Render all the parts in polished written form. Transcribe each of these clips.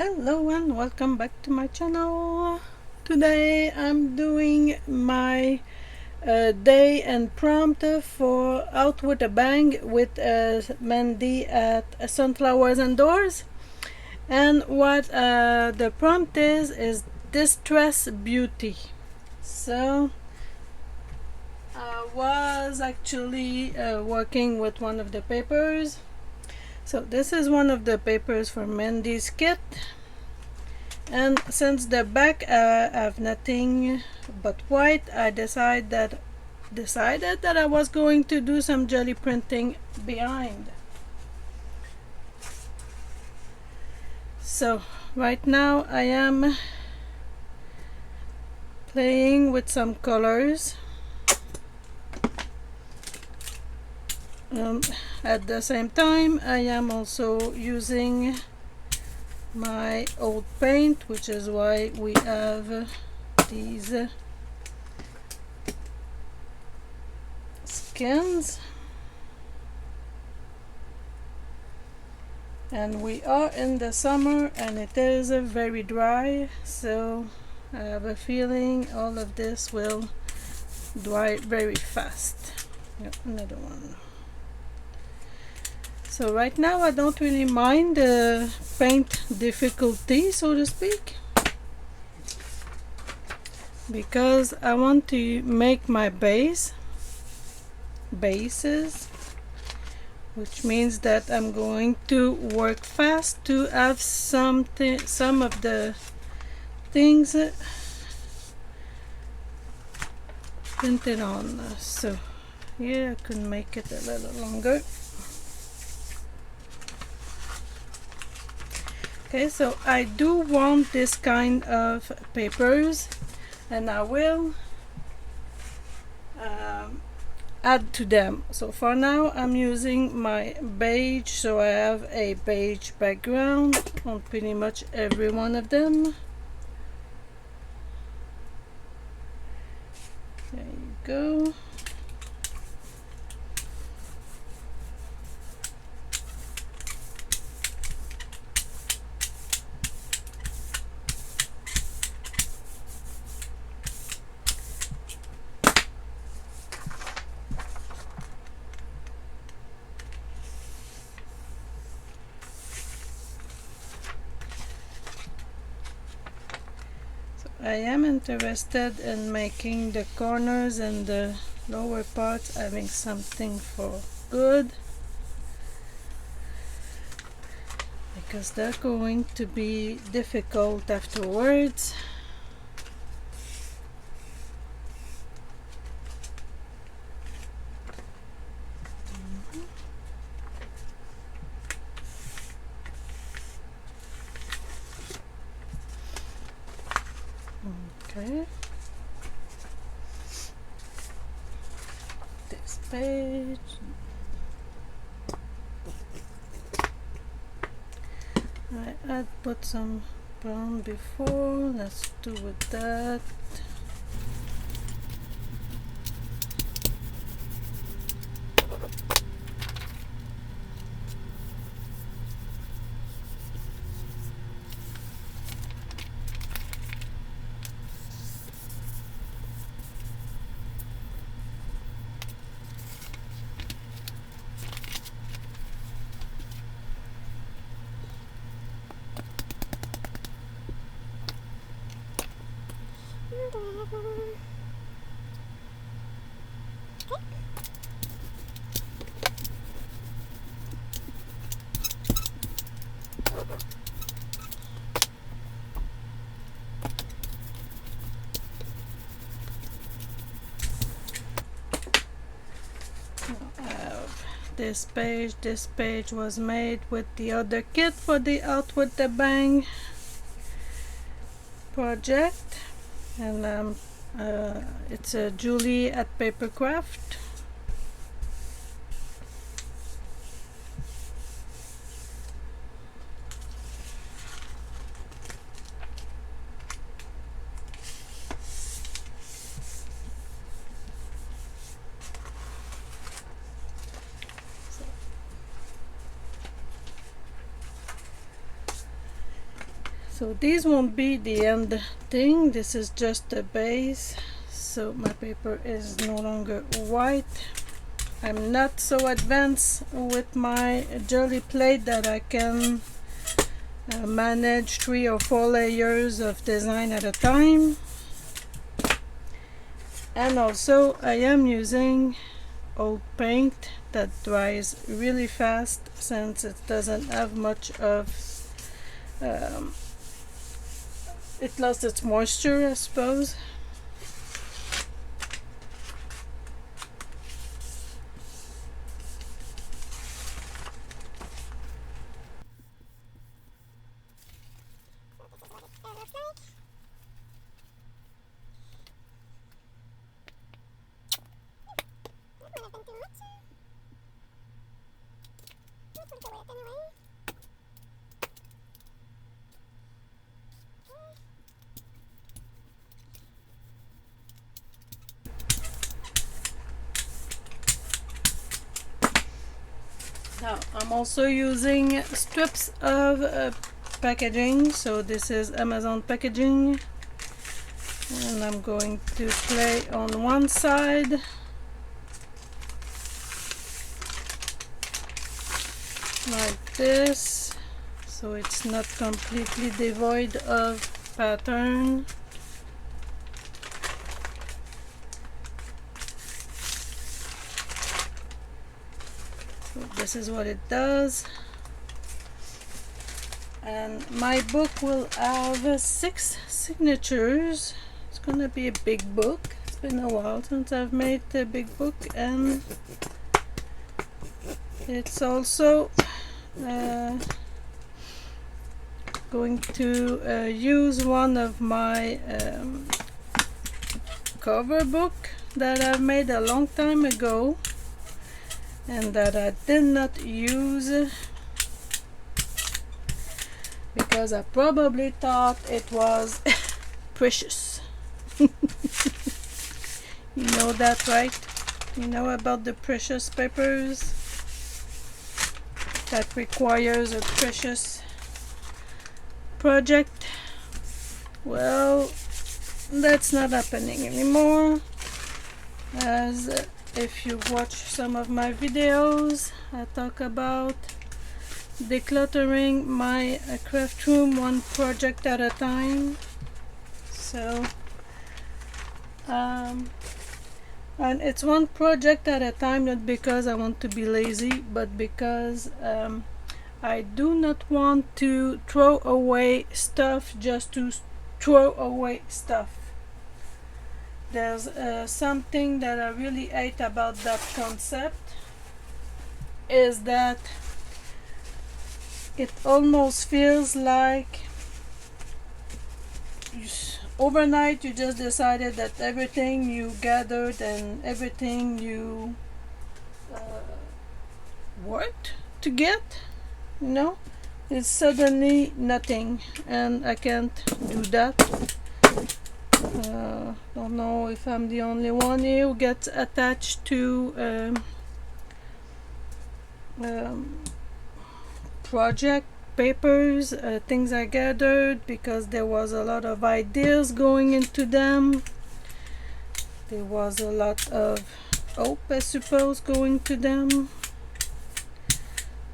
Hello and welcome back to my channel. Today I'm doing my day and prompt for Out with a Bang with Mandy at Sunflowers and Doors. And what the prompt is Distress Beauty. So I was actually working with one of the papers. So this is one of the papers for Mandy's kit, and since the back have nothing but white, I decided that I was going to do some jelly printing behind. So right now I am playing with some colors. At the same time, I am also using my old paint, which is why we have these skins. And we are in the summer and it is very dry, so I have a feeling all of this will dry very fast. Yep, another one. So right now I don't really mind the paint difficulty, so to speak, because I want to make my bases, which means that I'm going to work fast to have some of the things printed on. So here I can make it a little longer. Okay, so I do want this kind of papers, and I will add to them. So for now I'm using my beige, so I have a beige background on pretty much every one of them. There you go. I am interested in making the corners and the lower parts having something for good, because they're going to be difficult afterwards. Okay, this page. I had put some brown before, let's do with that. This page was made with the other kit for the Out with the Bang project, and it's a Julie at Papercraft. So these won't be the end thing, this is just the base. So my paper is no longer white. I'm not so advanced with my jelly plate that I can manage 3 or 4 layers of design at a time. And also I am using old paint that dries really fast since it doesn't have much of it lost its moisture, I suppose. Now I'm also using strips of packaging, so this is Amazon packaging, and I'm going to play on one side like this, so it's not completely devoid of pattern. So this is what it does, and my book will have 6 signatures. It's gonna be a big book. It's been a while since I've made a big book, and it's also going to use one of my cover book that I made a long time ago and that I did not use because I probably thought it was precious. You know that, right? You know about the precious papers that requires a precious project. Well, that's not happening anymore, as if you watch some of my videos, I talk about decluttering my craft room one project at a time. So and it's one project at a time, not because I want to be lazy, but because I do not want to throw away stuff just to throw away stuff. There's something that I really hate about that concept, is that it almost feels like overnight you just decided that everything you gathered and everything you worked to get, you know, is suddenly nothing, and I can't do that. Don't know if I'm the only one here who gets attached to project papers, things I gathered, because there was a lot of ideas going into them. There was a lot of hope, I suppose, going to them.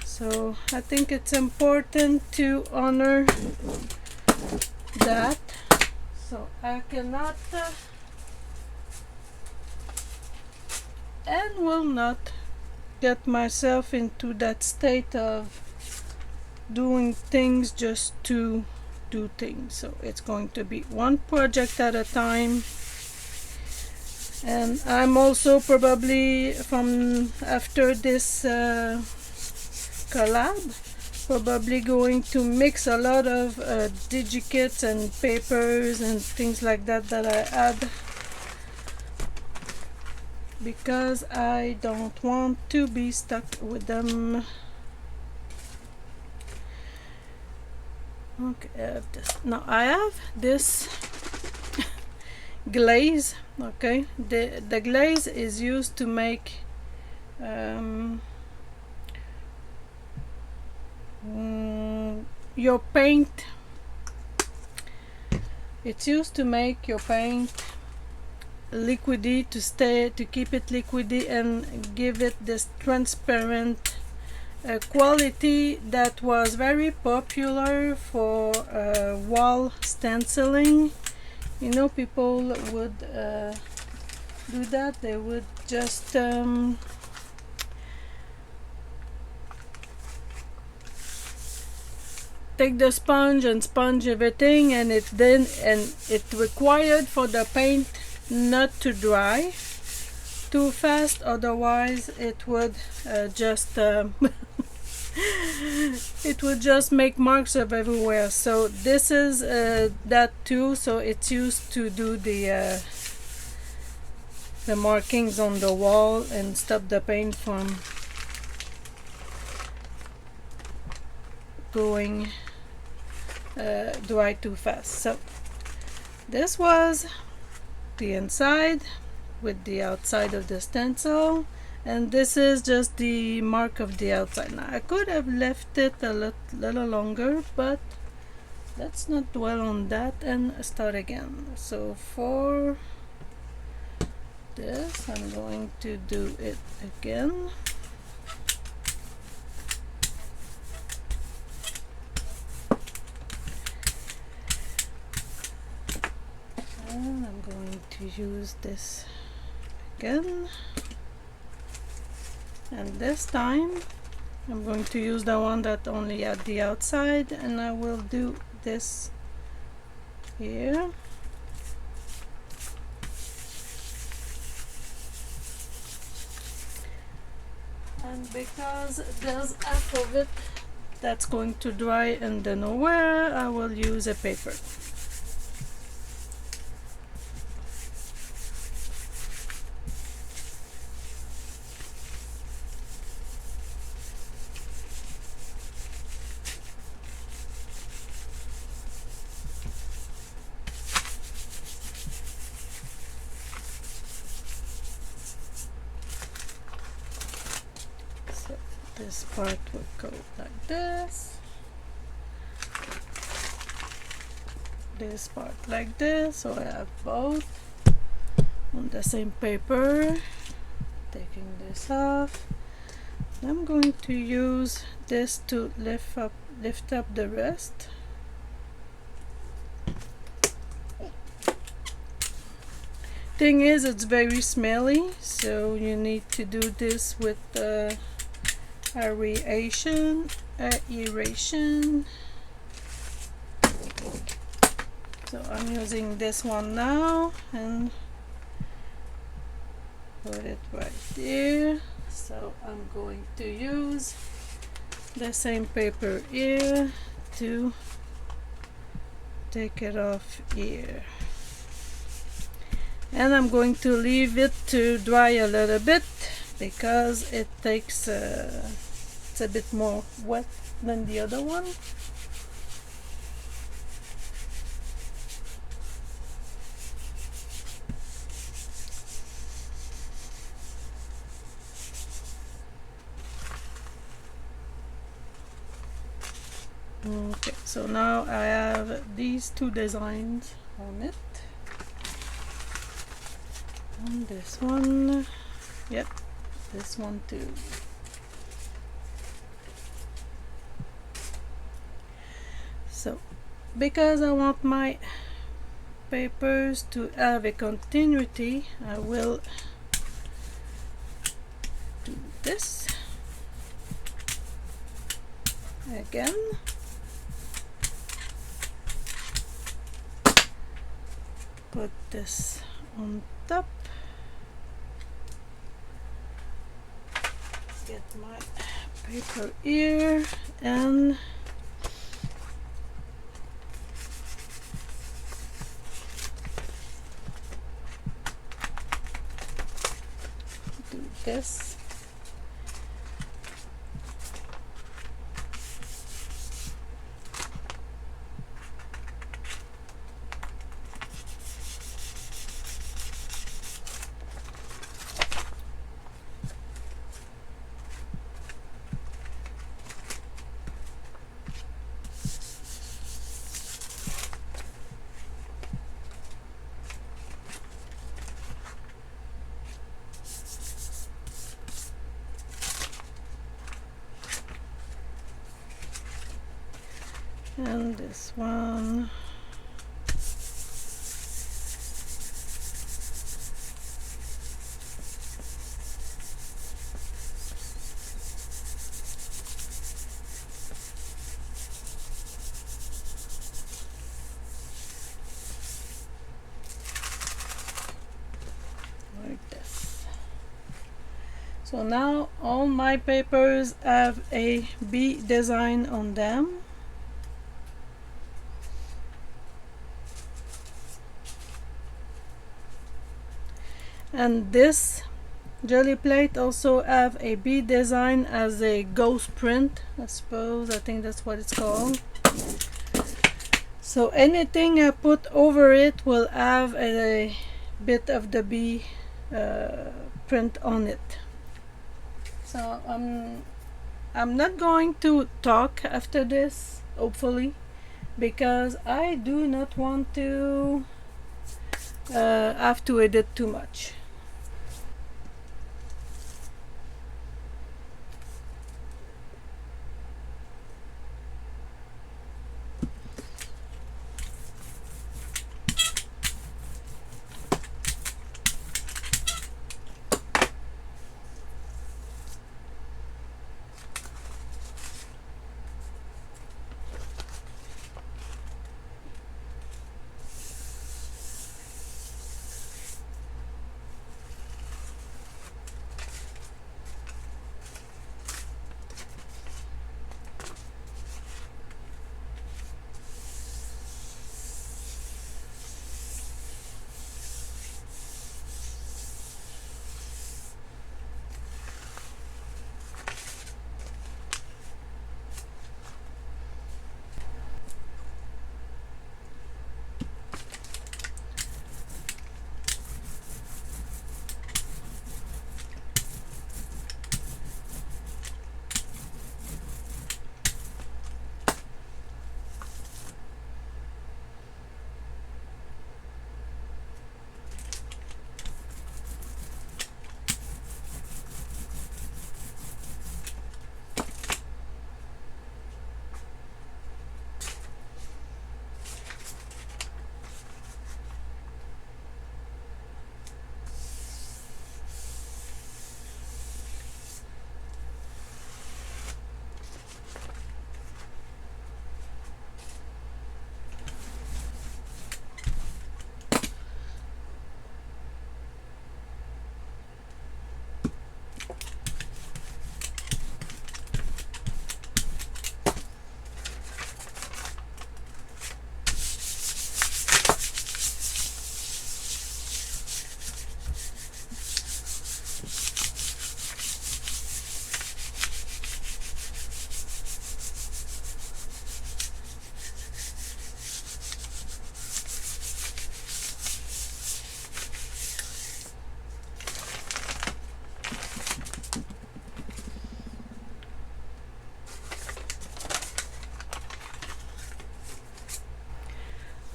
So I think it's important to honor that. So I cannot and will not get myself into that state of doing things just to do things. So it's going to be one project at a time. And I'm also probably, from after this collab, probably going to mix a lot of digikits and papers and things like that that I add, because I don't want to be stuck with them. Okay, I have this. Now I have this glaze. Okay, the glaze is used to make your paint It's used to make your paint liquidy, to keep it liquidy and give it this transparent quality that was very popular for wall stenciling. You know, people would do that. They would just take the sponge and sponge everything, and it required for the paint not to dry too fast, otherwise it would just it would just make marks of everywhere. So this is that too, so it's used to do the markings on the wall and stop the paint from going dry too fast. So this was the inside with the outside of the stencil, and this is just the mark of the outside. Now I could have left it a little longer, but let's not dwell on that and start again. So for this I'm going to do it again. And I'm going to use this again, and this time I'm going to use the one that only at the outside, and I will do this here. And because there's half of it that's going to dry and then nowhere, I will use a paper. This part will go like this, this part like this, so I have both on the same paper. Taking this off, I'm going to use this to lift up the rest. Thing is, it's very smelly, so you need to do this with aeration. So I'm using this one now and put it right there. So I'm going to use the same paper here to take it off here, and I'm going to leave it to dry a little bit because it takes it's a bit more wet than the other one. Okay, so now I have these two designs on it. And this one, yep, this one too. So because I want my papers to have a continuity, I will do this again. Put this on top. Get my paper here and do this. and this one. Like this. So now all my papers have a bee design on them. And this jelly plate also have a bee design as a ghost print, I suppose. I think that's what it's called. So anything I put over it will have a bit of the bee print on it. So I'm not going to talk after this, hopefully, because I do not want to have to edit too much.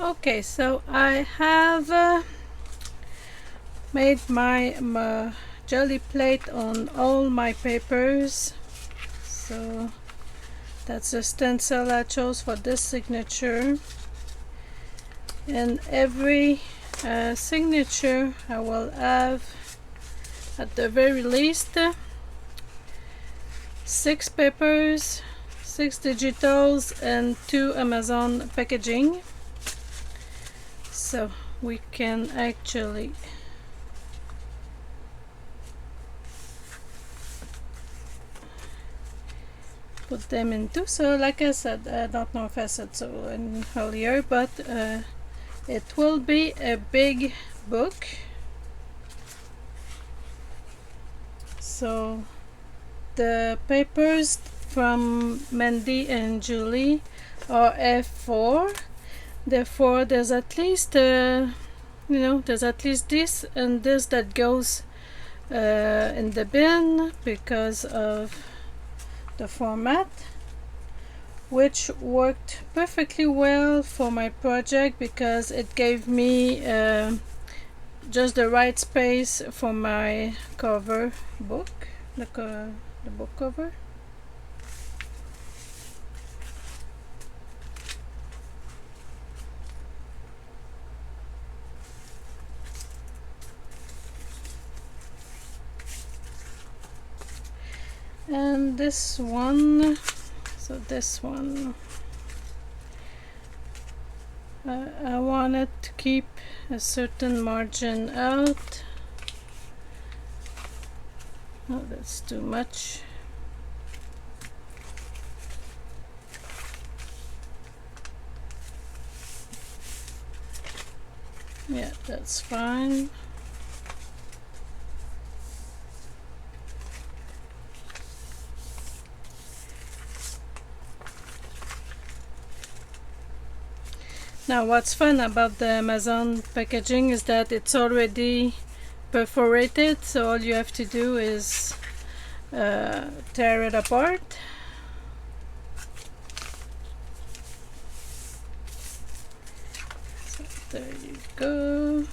Okay, so I have made my jelly plate on all my papers. So that's the stencil I chose for this signature. And every signature I will have at the very least 6 papers, 6 digitals, and 2 Amazon packaging. So we can actually put them into. So like I said, I don't know if I said so earlier, but it will be a big book. So the papers from Mandy and Julie are F4. Therefore there's at least there's at least this and this that goes in the bin because of the format, which worked perfectly well for my project because it gave me just the right space for my cover book, the book cover. And this one, so this one, I wanted to keep a certain margin out. Oh, that's too much. Yeah, that's fine. Now what's fun about the Amazon packaging is that it's already perforated, so all you have to do is tear it apart. So there you go.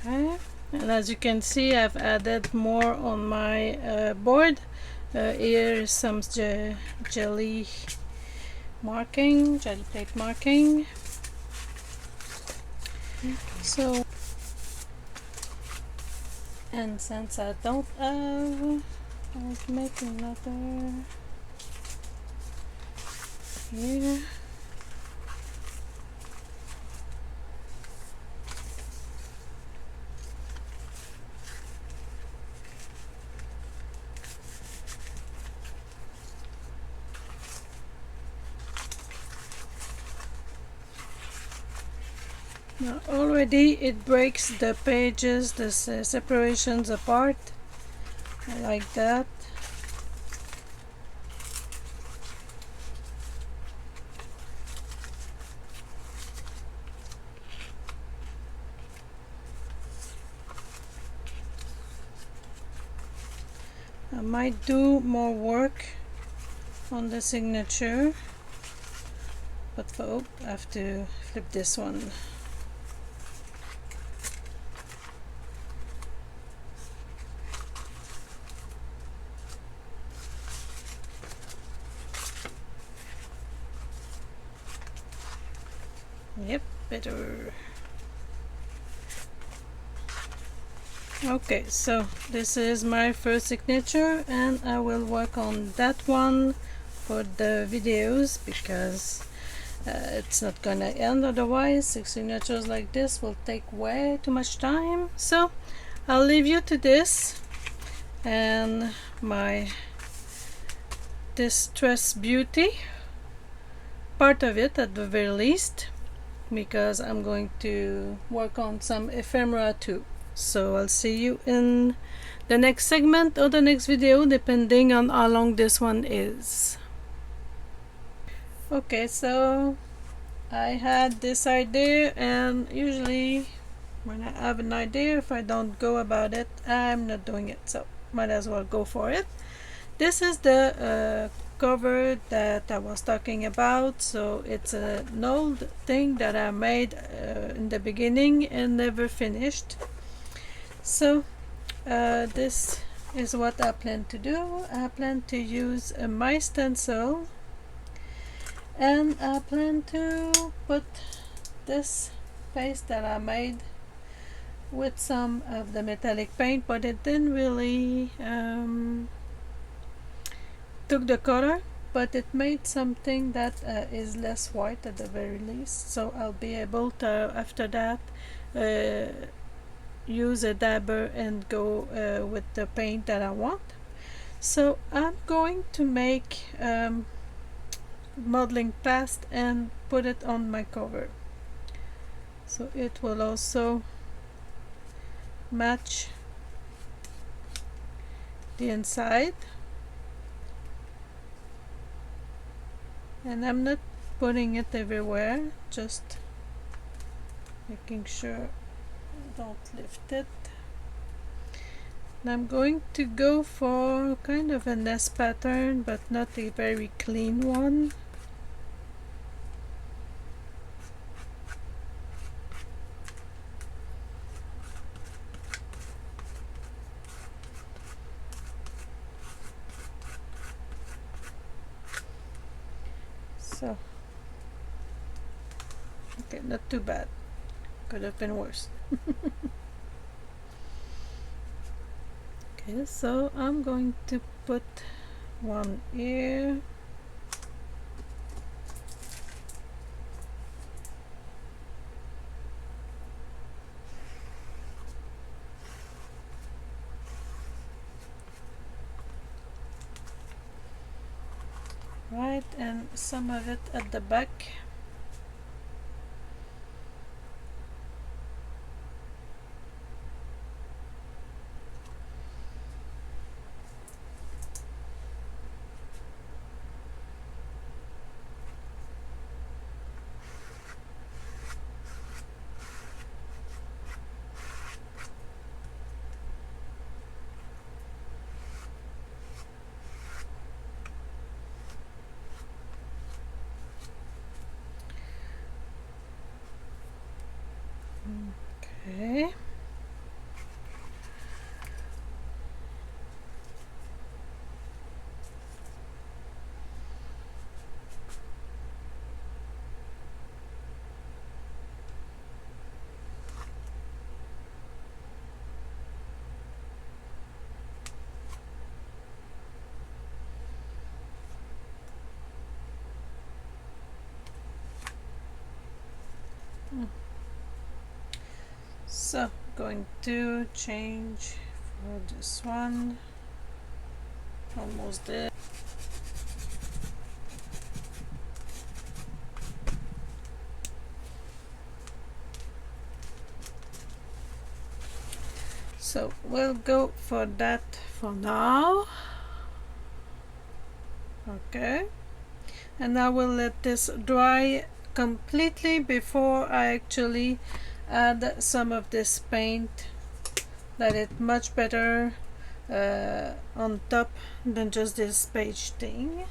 Okay, and as you can see, I've added more on my board. Here is some jelly plate marking. So, and since I don't have, I'll make another here. Now already it breaks the pages, the separations apart. I like that. I might do more work on the signature, but I have to flip this one. Yep, better. Okay, so this is my first signature, and I will work on that one for the videos because it's not gonna end otherwise. 6 signatures like this will take way too much time. So I'll leave you to this and my Distress Beauty, part of it at the very least, because I'm going to work on some ephemera too. So I'll see you in the next segment or the next video, depending on how long this one is. Okay, so I had this idea, and usually when I have an idea, if I don't go about it, I'm not doing it, so might as well go for it. This is the cover that I was talking about. So it's an old thing that I made in the beginning and never finished. So this is what I plan to do. I plan to use my stencil, and I plan to put this paste that I made with some of the metallic paint, but it didn't really took the color, but it made something that is less white at the very least. So I'll be able to, after that, use a dabber and go with the paint that I want. So I'm going to make modeling past and put it on my cover, so it will also match the inside. And I'm not putting it everywhere, just making sure I don't lift it. I'm going to go for kind of a nest pattern, but not a very clean one. So, okay, not too bad. Could have been worse. Okay, so I'm going to put one here. Right, and some of it at the back. Okay. So, going to change for this one. Almost there. So we'll go for that for now. Okay, and I will let this dry completely before I actually add some of this paint. Let it much better on top than just this beige thing.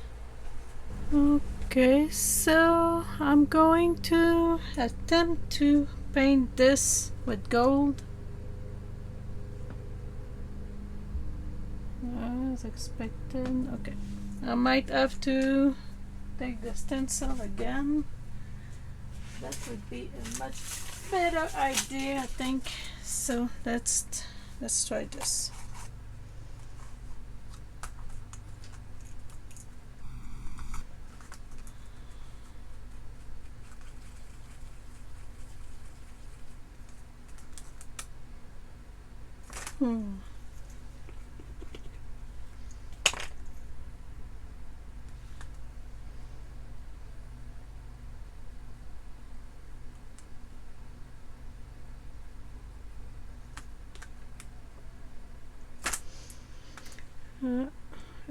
Okay, so I'm going to attempt to paint this with gold. As expected. Okay, I might have to take the stencil again. That would be a much better idea, I think. So let's try this.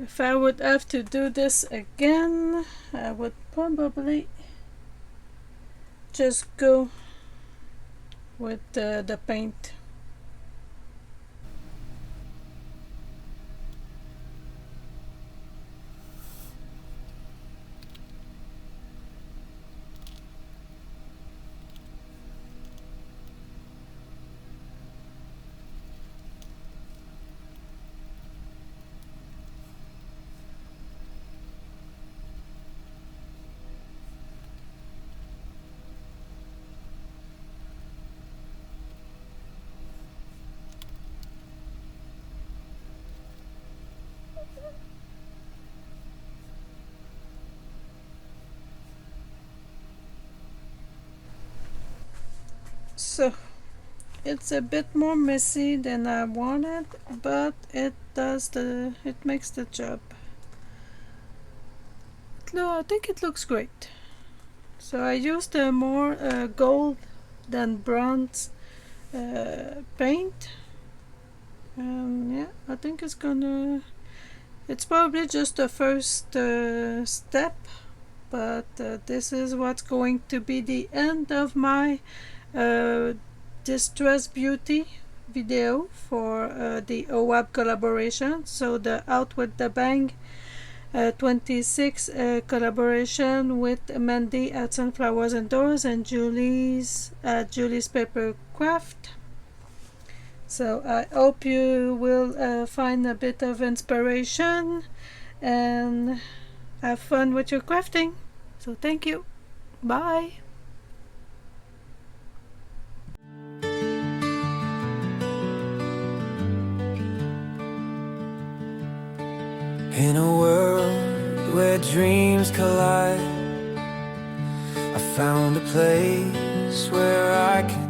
If I would have to do this again, I would probably just go with the paint. So it's a bit more messy than I wanted, but it makes the job. No, I think it looks great. So I used more gold than bronze paint, and yeah, I think it's probably just the first step, but this is what's going to be the end of my Distress Beauty video for the OWAB collaboration. So the Out with the Bang 26 collaboration with Mandy at Sunflowers and Doors and Julie's at Julie's Papercraft. So I hope you will find a bit of inspiration and have fun with your crafting. So thank you. Bye. In a world where dreams collide, I found a place where I can